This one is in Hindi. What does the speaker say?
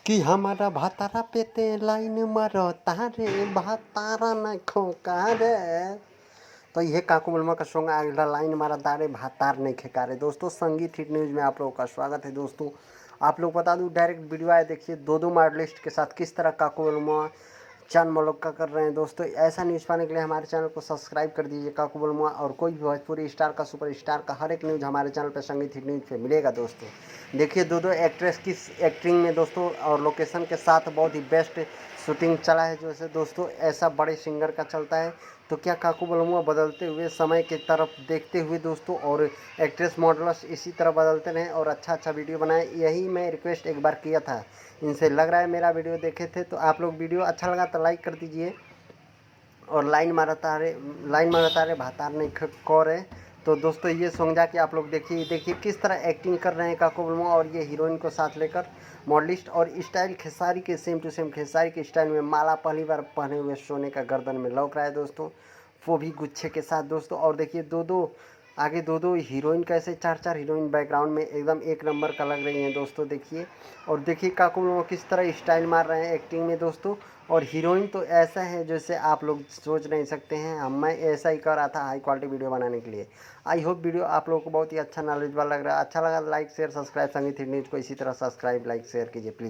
कि हमारा भातारा पेते लाइन मारो तारे भातारा न खोकारे। तो ये काकू बलमा का सॉन्ग अगला लाइन मारा तारे भातार नहीं खेकारे। दोस्तों संगीत हिट न्यूज़ में आप लोगों का स्वागत है। दोस्तों आप लोग बता दूं डायरेक्ट वीडियो आए देखिए दो मॉडलिस्ट के साथ किस तरह काकू बलमा चांद मलक्का कर रहे हैं। दोस्तों ऐसा न्यूज़ पाने के लिए हमारे चैनल को सब्सक्राइब कर दीजिए काकू बलमा, और कोई भी भोजपुरी स्टार का सुपर स्टार का हर एक न्यूज़ हमारे चैनल पर संगीत हिट न्यूज़ पे मिलेगा। दोस्तों देखिए दो एक्ट्रेस किस एक्टिंग में दोस्तों और लोकेशन के साथ बहुत ही बेस्ट शूटिंग चला है। जैसे दोस्तों ऐसा बड़े सिंगर का चलता है तो क्या काकू बलमुआ बदलते हुए समय की तरफ देखते हुए दोस्तों और एक्ट्रेस मॉडल्स इसी तरह बदलते रहें और अच्छा वीडियो बनाएं। यही मैं रिक्वेस्ट एक बार किया था इनसे। लग रहा है मेरा वीडियो देखे थे तो आप लोग वीडियो अच्छा लगा तो लाइक कर दीजिए। और लाइन मारता रे भातार नहीं करे। तो दोस्तों ये सॉन्ग जाके आप लोग देखिए किस तरह एक्टिंग कर रहे हैं काकू बलमुआ और ये हीरोइन को साथ लेकर मॉडलिस्ट। और स्टाइल खेसारी के सेम टू सेम खेसारी के स्टाइल में माला पहली बार पहने हुए सोने का गर्दन में लौक रहा है दोस्तों, वो भी गुच्छे के साथ दोस्तों। और देखिए आगे दो हीरोइन कैसे चार हीरोइन बैकग्राउंड में एकदम एक नंबर का लग रही हैं दोस्तों। देखिए और देखिए काकू लोग किस तरह स्टाइल मार रहे हैं एक्टिंग में दोस्तों। और हीरोइन तो ऐसा है जैसे आप लोग सोच नहीं सकते हैं। मैं ऐसा ही कर रहा था हाई क्वालिटी वीडियो बनाने के लिए। आई होप वीडियो आप लोगों को बहुत ही अच्छा नॉलेजेबल लग रहा है। अच्छा लगा लाइक शेयर सब्सक्राइब संगीत न्यूज़ को इसी तरह सब्सक्राइब लाइक शेयर कीजिए प्लीज़।